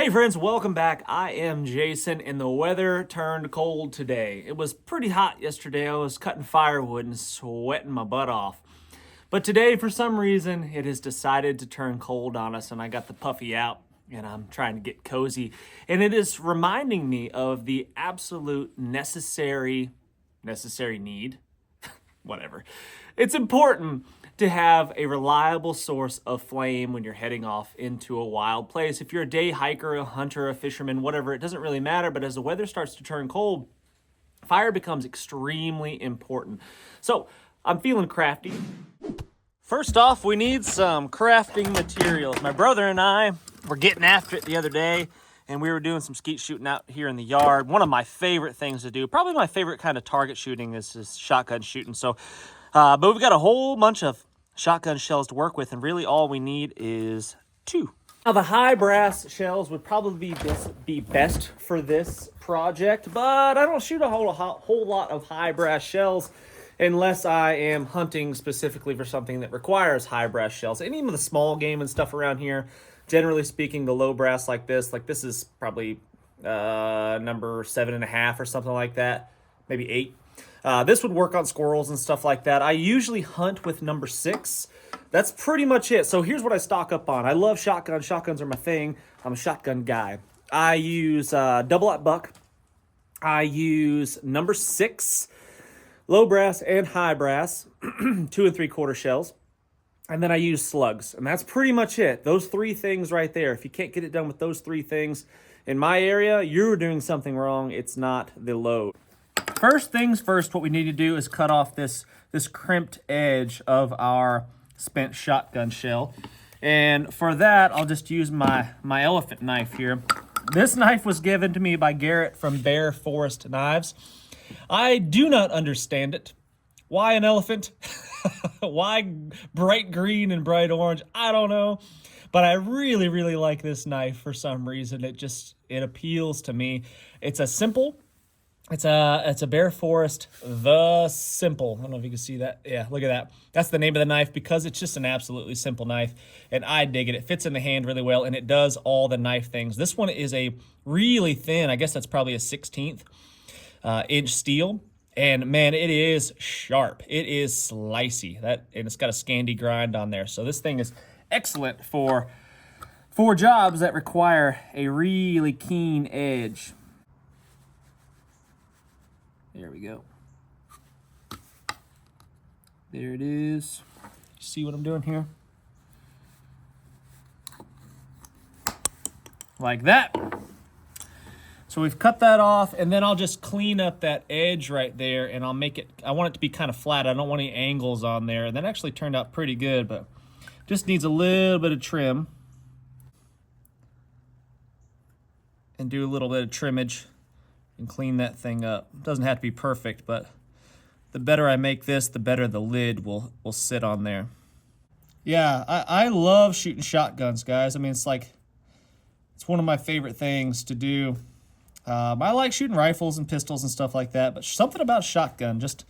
Hey friends, welcome back. I am Jason and the weather turned cold today. It was pretty hot yesterday. I was cutting firewood and sweating my butt off. But today, for some reason, it has decided to turn cold on us and I got the puffy out and I'm trying to get cozy. And it is reminding me of the absolute necessary need, whatever. It's important to have a reliable source of flame when you're heading off into a wild place. If you're a day hiker, a hunter, a fisherman, whatever, it doesn't really matter. But as the weather starts to turn cold, fire becomes extremely important. So I'm feeling crafty. First off, we need some crafting materials. My brother and I were getting after it the other day, and we were doing some skeet shooting out here in the yard. One of my favorite things to do, probably my favorite kind of target shooting, is shotgun shooting. So, but we've got a whole bunch of shotgun shells to work with, and really all we need is 2. Now, the high brass shells would probably be best for this project, but I don't shoot a whole lot of high brass shells unless I am hunting specifically for something that requires high brass shells. And even the small game and stuff around here, generally speaking, the low brass like this is probably number 7.5 or something like that, maybe 8. This would work on squirrels and stuff like that. I usually hunt with number 6. That's pretty much it. So here's what I stock up on. I love shotguns. Shotguns are my thing. I'm a shotgun guy. I use double-aught buck. I use number 6, low brass and high brass, 2 3/4 shells. And then I use slugs. And that's pretty much it. Those 3 things right there. If you can't get it done with those 3 things in my area, you're doing something wrong. It's not the load. First things first, what we need to do is cut off this crimped edge of our spent shotgun shell. And for that, I'll just use my elephant knife here. This knife was given to me by Garrett from Bear Forest Knives. I do not understand it. Why an elephant? Why bright green and bright orange? I don't know. But I really, really like this knife for some reason. It appeals to me. It's a simple. It's a Bear Forest The Simple. I don't know if you can see that. Yeah, look at that. That's the name of the knife because it's just an absolutely simple knife, and I dig it. It fits in the hand really well, and it does all the knife things. This one is a really thin, I guess that's probably a 1/16 inch steel, and man, it is sharp. It is slicey. And it's got a Scandi grind on there. So this thing is excellent for jobs that require a really keen edge. There we go. There it is. See what I'm doing here? Like that. So we've cut that off, and then I'll just clean up that edge right there, and I'll make it, I want it to be kind of flat. I don't want any angles on there. And that actually turned out pretty good, but just needs a little bit of trim. And do a little bit of trimmage and clean that thing up. It doesn't have to be perfect, but the better I make this, the better the lid will sit on there. Yeah, I love shooting shotguns, guys. I mean, it's one of my favorite things to do. I like shooting rifles and pistols and stuff like that, but something about shotgun, just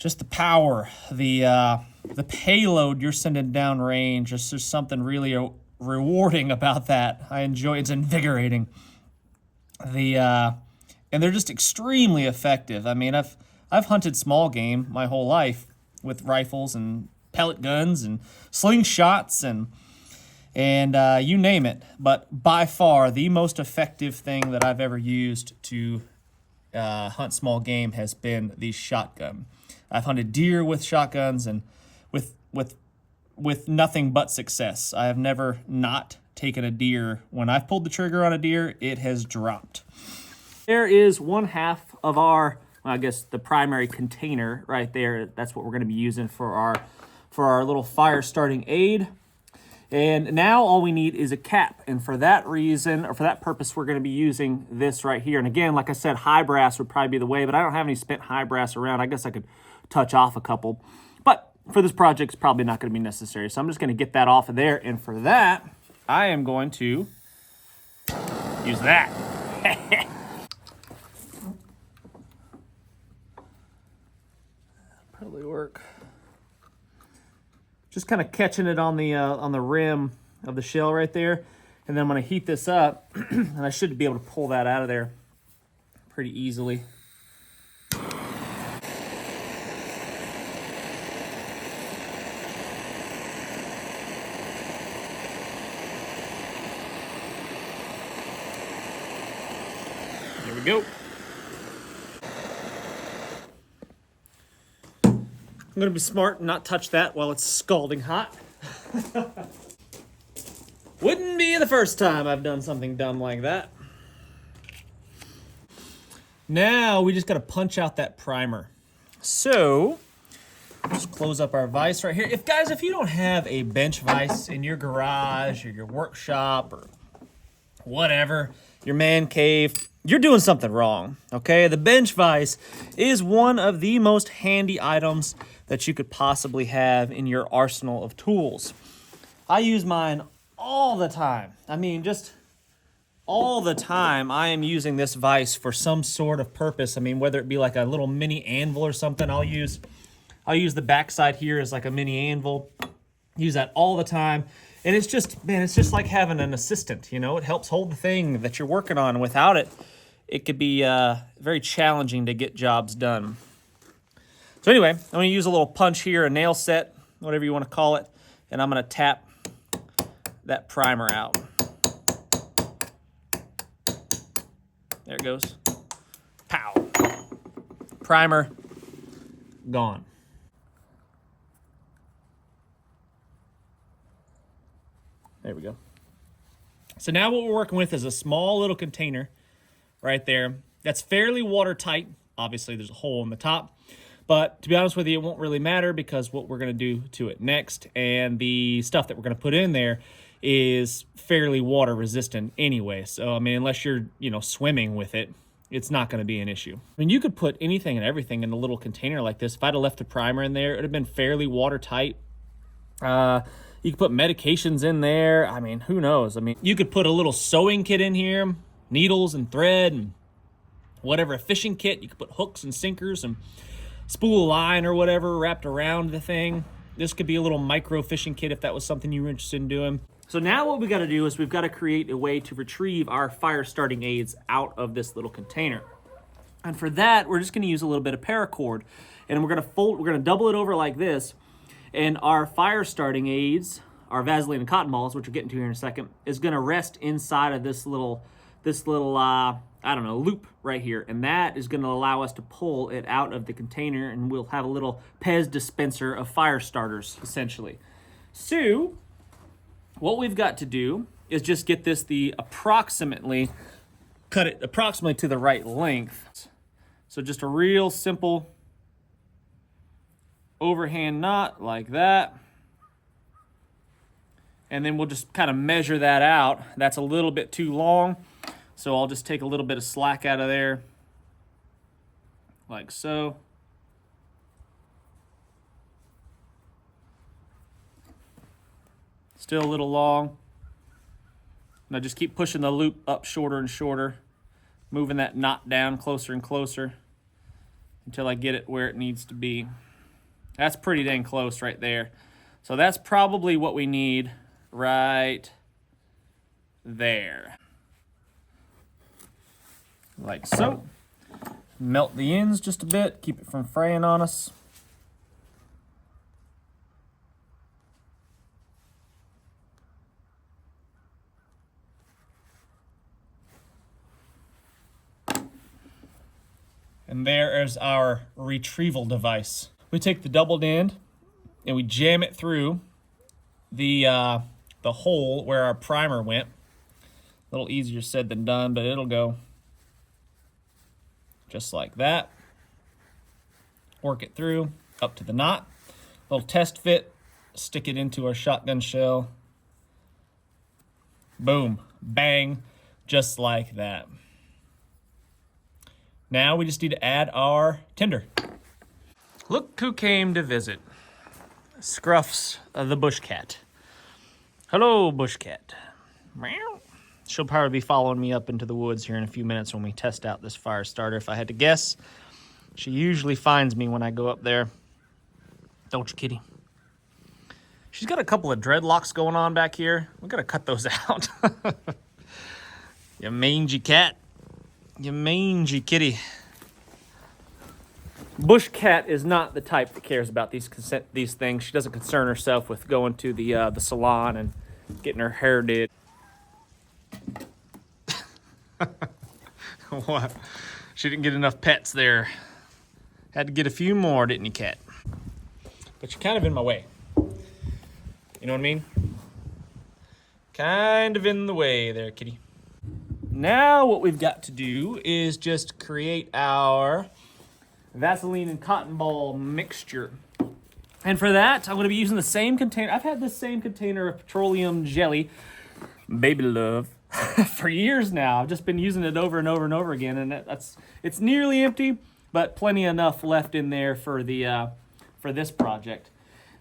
the power, the payload you're sending down range. There's something really rewarding about that. I enjoy it. It's invigorating. And they're just extremely effective. I mean, I've hunted small game my whole life with rifles and pellet guns and slingshots and you name it. But by far, the most effective thing that I've ever used to hunt small game has been the shotgun. I've hunted deer with shotguns and with nothing but success. I have never not taken a deer. When I've pulled the trigger on a deer, it has dropped. There is 1/2 of our, well, I guess the primary container right there. That's what we're going to be using for our little fire starting aid. And now all we need is a cap. And for that reason, or for that purpose, we're going to be using this right here. And again, like I said, high brass would probably be the way, but I don't have any spent high brass around. I guess I could touch off a couple. But for this project, it's probably not going to be necessary. So I'm just going to get that off of there. And for that, I am going to use that. Probably work. Just kind of catching it on the rim of the shell right there. And then I'm going to heat this up, and I should be able to pull that out of there pretty easily. There we go. I'm going to be smart and not touch that while it's scalding hot. Wouldn't be the first time I've done something dumb like that. Now we just got to punch out that primer. So, just close up our vise right here. If you don't have a bench vise in your garage or your workshop or whatever, your man cave, you're doing something wrong, okay? The bench vise is one of the most handy items that you could possibly have in your arsenal of tools. I use mine all the time. I mean, just all the time I am using this vise for some sort of purpose. I mean, whether it be like a little mini anvil or something, I'll use the backside here as like a mini anvil. Use that all the time. And it's just, man, it's just like having an assistant, you know? It helps hold the thing that you're working on. Without it, it could be very challenging to get jobs done. So anyway, I'm going to use a little punch here, a nail set, whatever you want to call it, and I'm going to tap that primer out. There it goes. Pow. Primer gone. There we go. So now what we're working with is a small little container right there that's fairly watertight. Obviously, there's a hole in the top. But to be honest with you, it won't really matter because what we're going to do to it next and the stuff that we're going to put in there is fairly water resistant anyway. So, I mean, unless you're, swimming with it, it's not going to be an issue. I mean, you could put anything and everything in a little container like this. If I'd have left the primer in there, it would have been fairly watertight. You could put medications in there. I mean, who knows? I mean, you could put a little sewing kit in here, needles and thread and whatever, a fishing kit. You could put hooks and sinkers and spool line or whatever wrapped around the thing. This could be a little micro fishing kit if that was something you were interested in doing. So now what we got to do is we've got to create a way to retrieve our fire starting aids out of this little container. And for that, we're just going to use a little bit of paracord, and we're going to double it over like this. And our fire starting aids, our Vaseline and cotton balls, which we'll get into here in a second, is going to rest inside of this little loop right here. And that is going to allow us to pull it out of the container, and we'll have a little Pez dispenser of fire starters, essentially. So what we've got to do is just get this cut it approximately to the right length. So just a real simple overhand knot like that. And then we'll just kind of measure that out. That's a little bit too long. So I'll just take a little bit of slack out of there, like so. Still a little long. And I just keep pushing the loop up shorter and shorter, moving that knot down closer and closer until I get it where it needs to be. That's pretty dang close right there. So that's probably what we need right there. Like so. Melt the ends just a bit, keep it from fraying on us. And there is our retrieval device. We take the doubled end and we jam it through the hole where our primer went. A little easier said than done, but it'll go just like that. Work it through up to the knot. Little test fit, stick it into our shotgun shell. Boom, bang, just like that. Now we just need to add our tinder. Look who came to visit. Scruffs the bush cat. Hello, bush cat. Meow. She'll probably be following me up into the woods here in a few minutes when we test out this fire starter. If I had to guess, she usually finds me when I go up there. Don't you, kitty? She's got a couple of dreadlocks going on back here. We gotta cut those out. You mangy cat. You mangy kitty. Bush cat is not the type that cares about these things. She doesn't concern herself with going to the salon and getting her hair did. What? She didn't get enough pets there. Had to get a few more, didn't you, cat? But you're kind of in my way. You know what I mean? Kind of in the way there, kitty. Now what we've got to do is just create our Vaseline and cotton ball mixture. And for that, I'm going to be using the same container. I've had this same container of petroleum jelly, Baby Love, for years now. I've just been using it over and over and over again, and it's nearly empty, but plenty enough left in there for this project.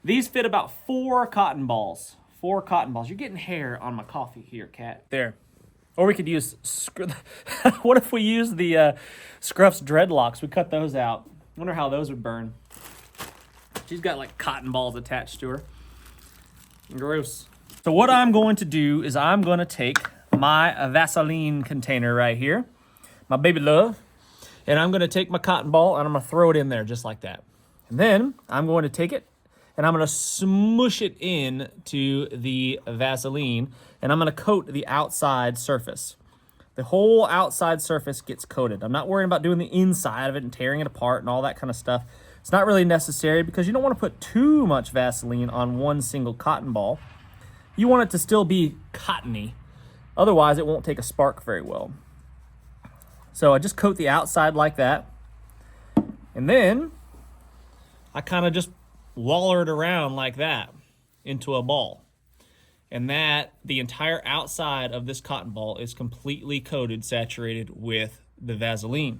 These fit about 4 cotton balls. 4 cotton balls. You're getting hair on my coffee here, cat. There. Or we could use, what if we use the Scruff's dreadlocks? We cut those out. Wonder how those would burn. She's got like cotton balls attached to her. Gross. So what I'm going to do is I'm going to take my Vaseline container right here, my Baby Love, and I'm going to take my cotton ball and I'm going to throw it in there just like that. And then I'm going to take it and I'm going to smush it in to the Vaseline, and I'm going to coat the outside surface. The whole outside surface gets coated. I'm not worrying about doing the inside of it and tearing it apart and all that kind of stuff. It's not really necessary because you don't want to put too much Vaseline on one single cotton ball. You want it to still be cottony. Otherwise, it won't take a spark very well. So I just coat the outside like that. And then I kind of just waller it around like that into a ball. And that, the entire outside of this cotton ball is completely coated, saturated with the Vaseline.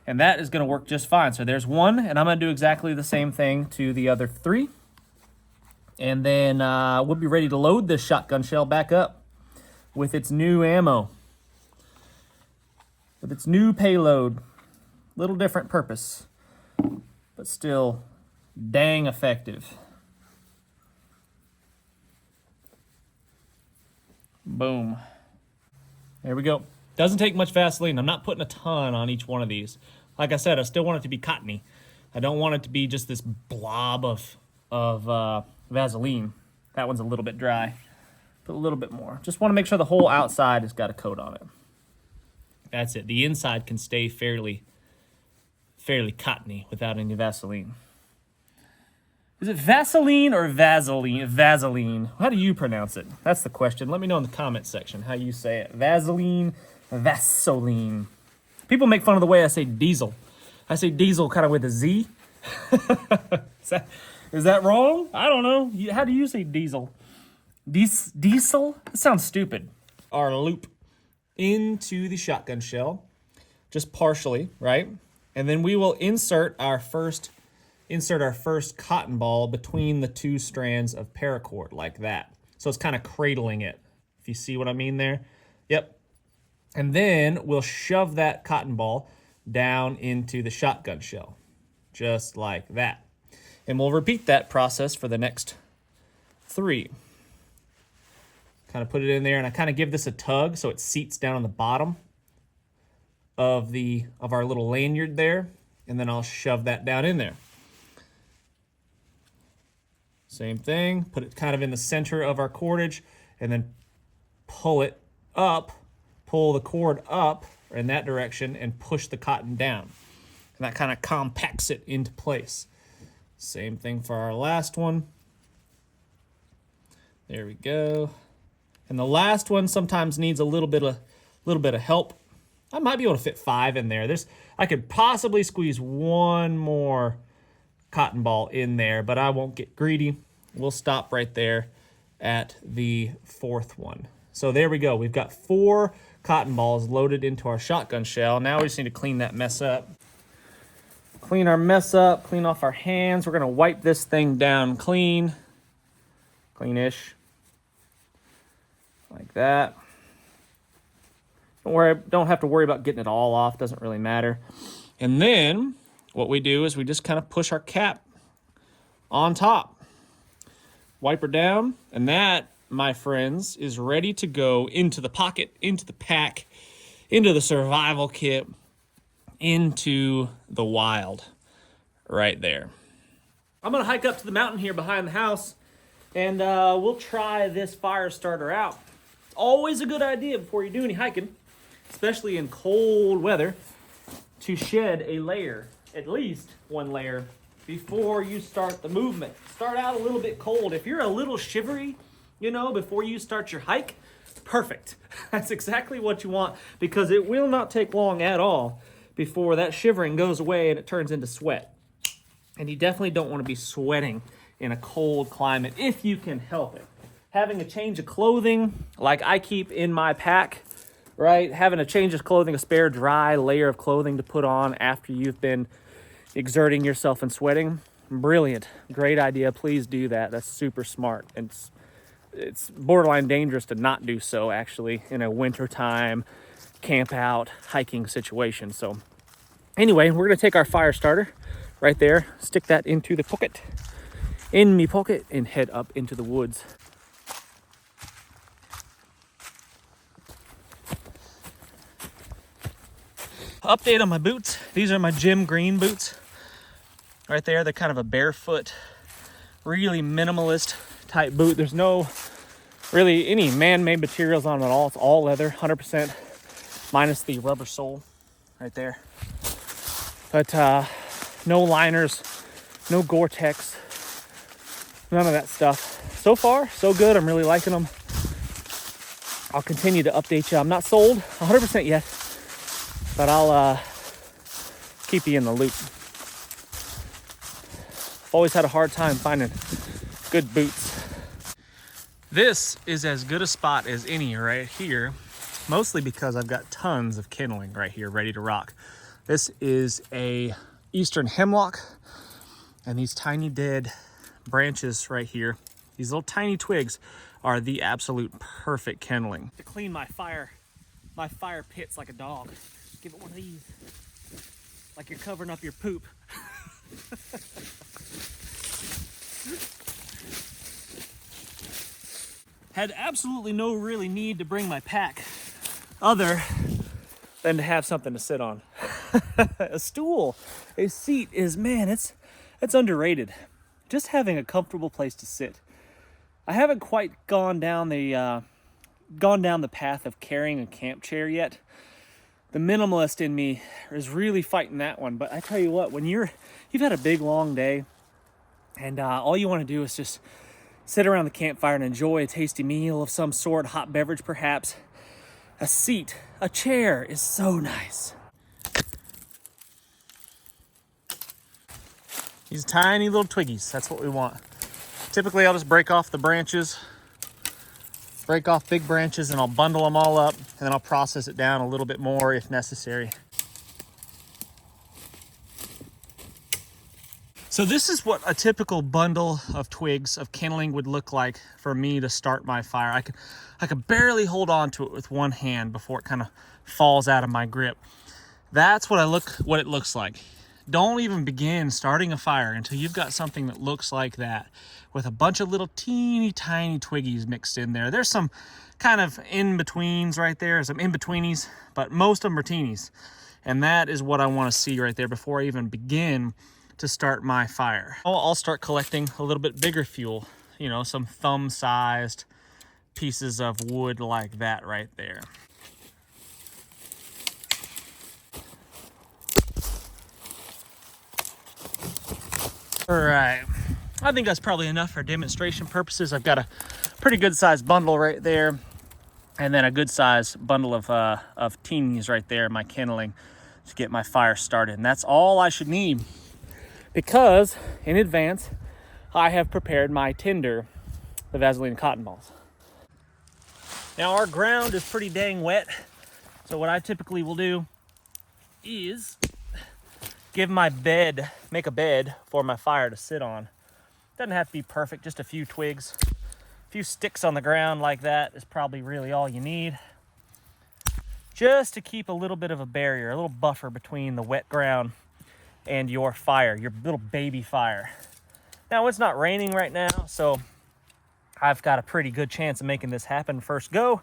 And that is going to work just fine. So there's one, and I'm going to do exactly the same thing to the other 3. And then we'll be ready to load this shotgun shell back up with its new ammo, with its new payload. Little different purpose, but still dang effective. Boom. There we go. Doesn't take much Vaseline. I'm not putting a ton on each one of these. Like I said, I still want it to be cottony. I don't want it to be just this blob of Vaseline. That one's a little bit dry. Put a little bit more. Just want to make sure the whole outside has got a coat on it. That's it. The inside can stay fairly cottony without any Vaseline. Is it Vaseline or Vaseline? Vaseline. How do you pronounce it? That's the question. Let me know in the comment section how you say it. Vaseline, Vaseline. People make fun of the way I say diesel. I say diesel kind of with a Z. Is that wrong? I don't know. How do you say diesel? Diesel? That sounds stupid. Our loop into the shotgun shell, just partially, right? And then we will insert our first cotton ball between the 2 strands of paracord like that. So it's kind of cradling it, if you see what I mean there. Yep. And then we'll shove that cotton ball down into the shotgun shell, just like that. And we'll repeat that process for the next 3. Kind of put it in there, and I kind of give this a tug so it seats down on the bottom of our little lanyard there, and then I'll shove that down in there. Same thing, put it kind of in the center of our cordage, and then pull it up, pull the cord up in that direction, and push the cotton down. And that kind of compacts it into place. Same thing for our last one. There we go. And the last one sometimes needs a little bit of help. I might be able to fit 5 in there. I could possibly squeeze 1 more cotton ball in there, but I won't get greedy. We'll stop right there at the 4th one. So there we go. We've got 4 cotton balls loaded into our shotgun shell. Now we just need to clean that mess up. Clean our mess up, clean off our hands. We're gonna wipe this thing down clean. Cleanish. Like that. Don't have to worry about getting it all off. Doesn't really matter. And then what we do is we just kind of push our cap on top. wipe her down, and that, my friends, is ready to go into the pocket, into the pack, into the survival kit, into the wild right there. I'm gonna hike up to the mountain here behind the house, and we'll try this Firestarter out. Always a good idea before you do any hiking, especially in cold weather, to shed a layer, at least one layer, before you start the movement. Start out a little bit cold. If you're a little shivery, you know, before you start your hike, perfect. That's exactly what you want, because it will not take long at all before that shivering goes away and it turns into sweat. And you definitely don't want to be sweating in a cold climate if you can help it. Having a change of clothing, like I keep in my pack, right? Having a change of clothing, a spare dry layer of clothing to put on after you've been exerting yourself and sweating. Brilliant. Great idea. Please do that. That's super smart. And it's borderline dangerous to not do so, actually, in a wintertime camp out hiking situation. So anyway, we're going to take our Firestarter right there, stick that into the pocket, in me pocket, and head up into the woods. Update on my boots. These are my gym green boots right there. They're kind of a barefoot, really minimalist type boot. There's no really any man-made materials on them at all. It's all leather, 100%, minus the rubber sole right there. But no liners, no Gore-Tex, none of that stuff. So far, so good. I'm really liking them. I'll continue to update you. I'm not sold 100% yet, but I'll keep you in the loop. I've always had a hard time finding good boots. This is as good a spot as any right here, mostly because I've got tons of kindling right here ready to rock. This is a eastern hemlock, and these tiny dead branches right here, these little tiny twigs, are the absolute perfect kindling. To clean my fire pits like a dog. Give it one of these, like you're covering up your poop. Had absolutely no really need to bring my pack other than to have something to sit on. A stool, a seat is, man, it's underrated. Just having a comfortable place to sit. I haven't quite gone down the path of carrying a camp chair yet. The minimalist in me is really fighting that one. But I tell you what, when you've had a big long day and all you want to do is just sit around the campfire and enjoy a tasty meal of some sort, hot beverage perhaps, a seat, a chair is so nice. These tiny little twiggies, that's what we want. Typically I'll just break off the branches, break off big branches, and I'll bundle them all up, and then I'll process it down a little bit more if necessary. So this is what a typical bundle of twigs of kindling would look like for me to start my fire. I could barely hold on to it with one hand before it kind of falls out of my grip. That's what it looks like. Don't even begin starting a fire until you've got something that looks like that, with a bunch of little teeny tiny twiggies mixed in there. There's some kind of in-betweens right there, some in-betweenies, but most of them are teenies. And that is what I want to see right there before I even begin to start my fire. I'll start collecting a little bit bigger fuel, you know, some thumb-sized pieces of wood like that right there. All right, I think that's probably enough for demonstration purposes. I've got a pretty good sized bundle right there, and then a good sized bundle of teenies right there, my kindling, to get my fire started. And that's all I should need, because in advance I have prepared my tinder, the Vaseline cotton balls. Now our ground is pretty dang wet, so what I typically will do is make a bed for my fire to sit on. Doesn't have to be perfect, just a few twigs, a few sticks on the ground like that is probably really all you need, just to keep a little bit of a barrier, a little buffer between the wet ground and your fire, your little baby fire. Now it's not raining right now, so I've got a pretty good chance of making this happen first go.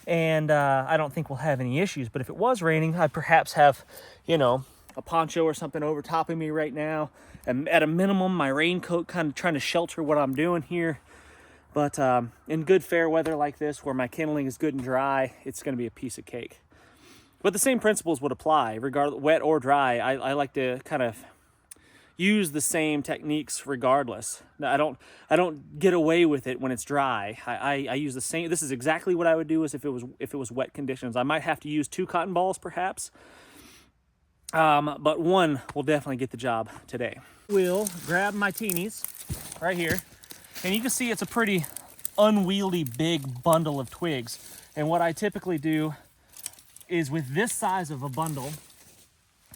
And I don't think we'll have any issues. But if it was raining, I'd perhaps have, you know, a poncho or something over top of me right now. And at a minimum, my raincoat kind of trying to shelter what I'm doing here. But in good fair weather like this, where my kindling is good and dry, it's going to be a piece of cake. But the same principles would apply, regardless, wet or dry. I like to kind of use the same techniques regardless. I don't get away with it when it's dry. I use the same. This is exactly what I would do as if it was wet conditions. I might have to use 2 cotton balls perhaps, but one will definitely get the job today. We'll grab my teenies right here, and you can see it's a pretty unwieldy big bundle of twigs. And what I typically do is with this size of a bundle,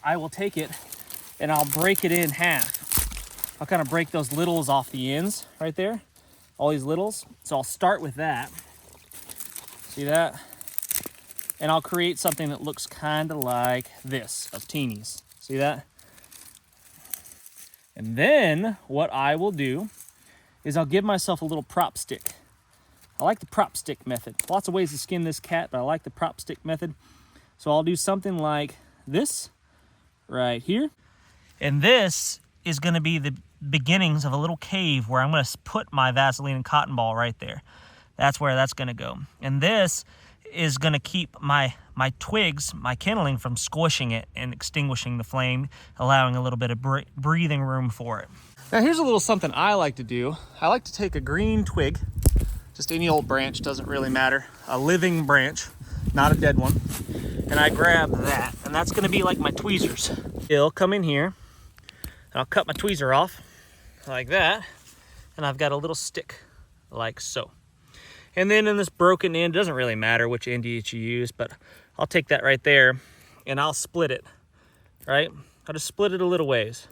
I will take it and I'll break it in half. I'll kind of break those littles off the ends right there, all these littles. So I'll start with that. See that? And I'll create something that looks kind of like this of teenies. See that? And then what I will do is I'll give myself a little prop stick. I like the prop stick method. Lots of ways to skin this cat, but I like the prop stick method. So I'll do something like this right here. And this is going to be the beginnings of a little cave where I'm going to put my Vaseline and cotton ball right there. That's where that's going to go. And this is going to keep my twigs, my kindling, from squishing it and extinguishing the flame, allowing a little bit of breathing room for it. Now here's a little something I like to do. I like to take a green twig, just any old branch, doesn't really matter, a living branch, not a dead one, and I grab that, and that's going to be like my tweezers. I'll come in here, and I'll cut my tweezer off like that, and I've got a little stick like so. And then in this broken end, it doesn't really matter which end you use, but I'll take that right there and I'll split it, right? I'll just split it a little ways,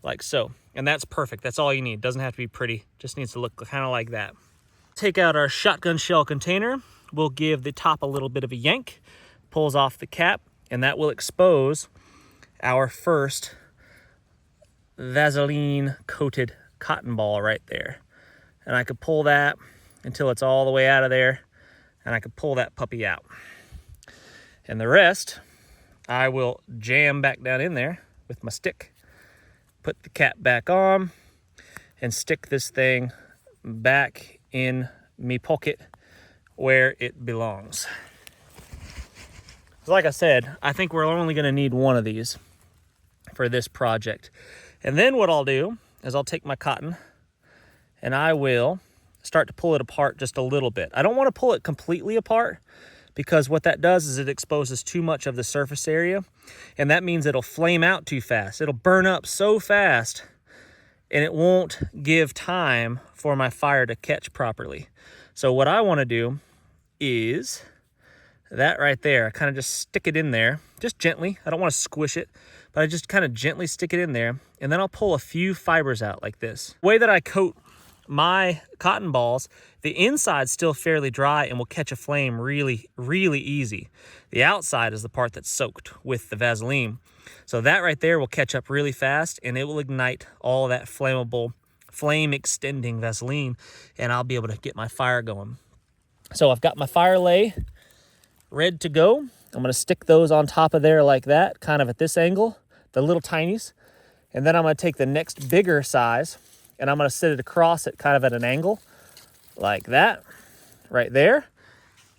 like so. And that's perfect. That's all you need. Doesn't have to be pretty. Just needs to look kind of like that. Take out our shotgun shell container. We'll give the top a little bit of a yank, pulls off the cap, and that will expose our first Vaseline coated cotton ball right there. And I could pull that until it's all the way out of there, and I could pull that puppy out. And the rest, I will jam back down in there with my stick, put the cap back on, and stick this thing back in me pocket where it belongs. So like I said, I think we're only gonna need one of these for this project. And then what I'll do is I'll take my cotton and I will start to pull it apart just a little bit. I don't want to pull it completely apart because what that does is it exposes too much of the surface area, and that means it'll flame out too fast. It'll burn up so fast and it won't give time for my fire to catch properly. So what I want to do is that right there. I kind of just stick it in there, just gently. I don't want to squish it, but I just kind of gently stick it in there, and then I'll pull a few fibers out like this. The way that I coat my cotton balls, the inside's still fairly dry and will catch a flame really, really easy. The outside is the part that's soaked with the Vaseline. So that right there will catch up really fast, and it will ignite all that flammable, flame-extending Vaseline, and I'll be able to get my fire going. So I've got my fire lay ready to go. I'm going to stick those on top of there like that, kind of at this angle, the little tinies. And then I'm going to take the next bigger size, and I'm going to sit it across it kind of at an angle like that, right there.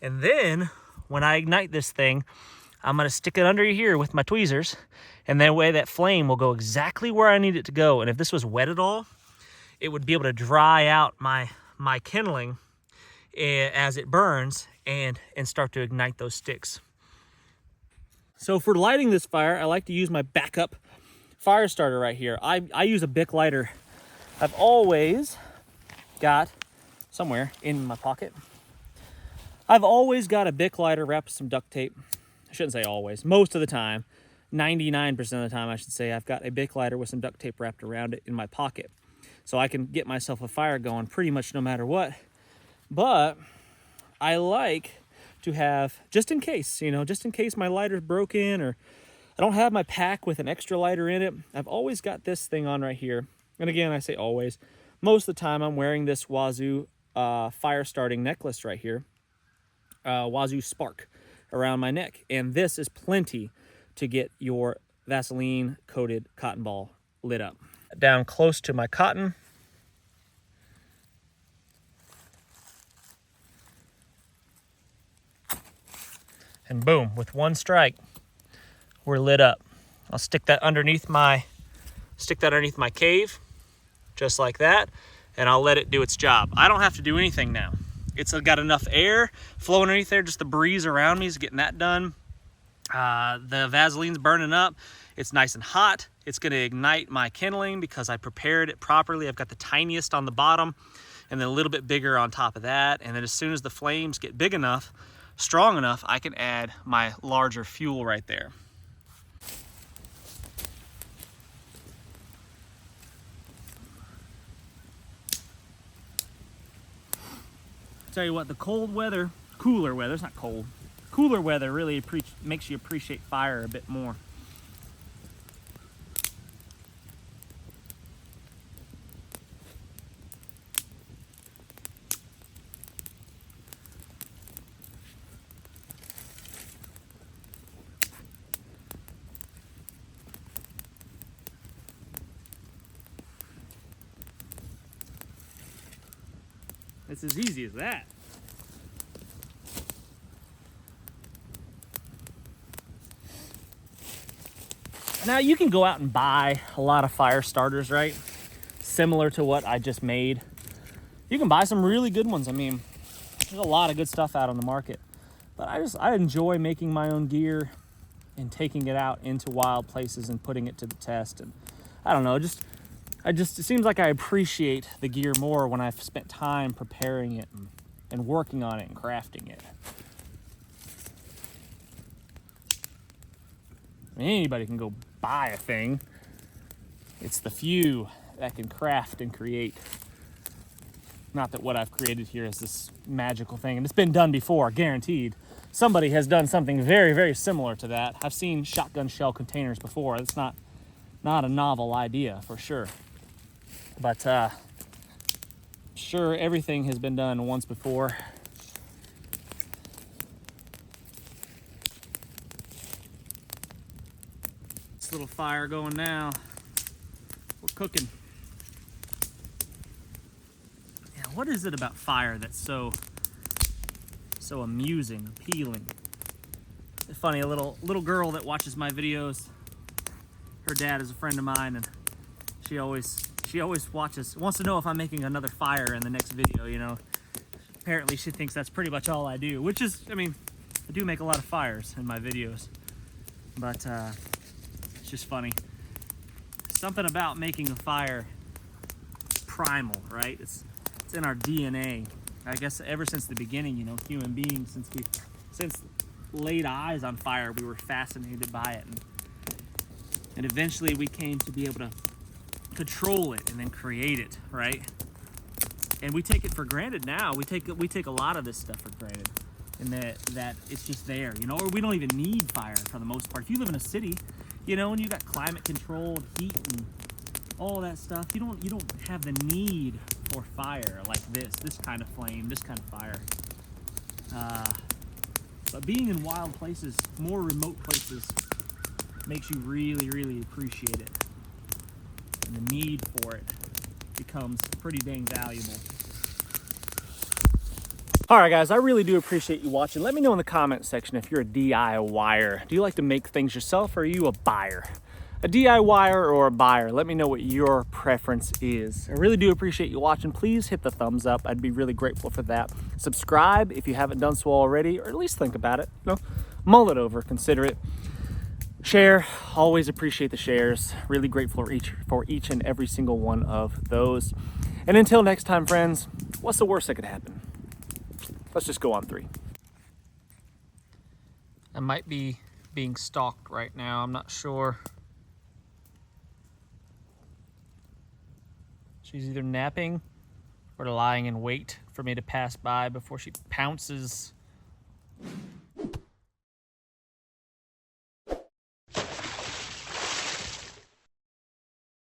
And then when I ignite this thing, I'm going to stick it under here with my tweezers, and that way that flame will go exactly where I need it to go. And if this was wet at all, it would be able to dry out my kindling as it burns and start to ignite those sticks. So for lighting this fire, I like to use my backup Firestarter right here. I use a Bic lighter. I've always got somewhere in my pocket. I've always got a Bic lighter wrapped with some duct tape. I shouldn't say always. Most of the time, 99% of the time I should say, I've got a Bic lighter with some duct tape wrapped around it in my pocket. So I can get myself a fire going pretty much no matter what. But I like to have, just in case, just in case my lighter's broken or I don't have my pack with an extra lighter in it, I've always got this thing on right here. And again, I say always, most of the time I'm wearing this Wazoo fire starting necklace right here, Wazoo Spark, around my neck. And this is plenty to get your Vaseline coated cotton ball lit up. Down close to my cotton. And boom, with one strike, we're lit up. I'll stick that underneath my cave, just like that, and I'll let it do its job. I don't have to do anything now. It's got enough air flowing underneath there, just the breeze around me is getting that done. The Vaseline's burning up. It's nice and hot. It's gonna ignite my kindling because I prepared it properly. I've got the tiniest on the bottom and then a little bit bigger on top of that. And then as soon as the flames get big enough, strong enough, I can add my larger fuel right there. Tell you what, the cold weather, cooler weather, it's not cold, cooler weather really makes you appreciate fire a bit more. It's as easy as that. Now you can go out and buy a lot of fire starters, right? Similar to what I just made. You can buy some really good ones. I mean, there's a lot of good stuff out on the market. But I enjoy making my own gear and taking it out into wild places and putting it to the test. And I don't know, it seems like I appreciate the gear more when I've spent time preparing it and working on it and crafting it. I mean, anybody can go buy a thing. It's the few that can craft and create. Not that what I've created here is this magical thing, and it's been done before, guaranteed. Somebody has done something very, very similar to that. I've seen shotgun shell containers before. It's not a novel idea, for sure. But sure, everything has been done once before. This little fire going now. We're cooking. Yeah, what is it about fire that's so amusing, appealing? It's funny, a little girl that watches my videos, her dad is a friend of mine, and she always wants to know if I'm making another fire in the next video, you know. Apparently she thinks that's pretty much all I do, which is, I mean, I do make a lot of fires in my videos, but it's just funny. Something about making a fire primal, right? It's in our DNA. I guess ever since the beginning, you know, human beings, since laid eyes on fire, we were fascinated by it, and eventually we came to be able to control it and then create it, right? And we take it for granted now. We take a lot of this stuff for granted, and that it's just there, you know. Or we don't even need fire for the most part. If you live in a city, you know, and you got climate controlled heat and all that stuff, you don't have the need for fire like this kind of flame, this kind of fire. But being in wild places, more remote places, makes you really, really appreciate it. And the need for it becomes pretty dang valuable. All right, guys, I really do appreciate you watching. Let me know in the comment section if you're a DIYer. Do you like to make things yourself, or are you a buyer? A DIYer or a buyer? Let me know what your preference is. I really do appreciate you watching. Please hit the thumbs up. I'd be really grateful for that. Subscribe if you haven't done so already, or at least think about it. You know, mull it over, consider it. Share, always appreciate the shares. Really grateful for each and every single one of those. And until next time, friends, what's the worst that could happen? Let's just go on 3. I might be being stalked right now, I'm not sure. She's either napping or lying in wait for me to pass by before she pounces.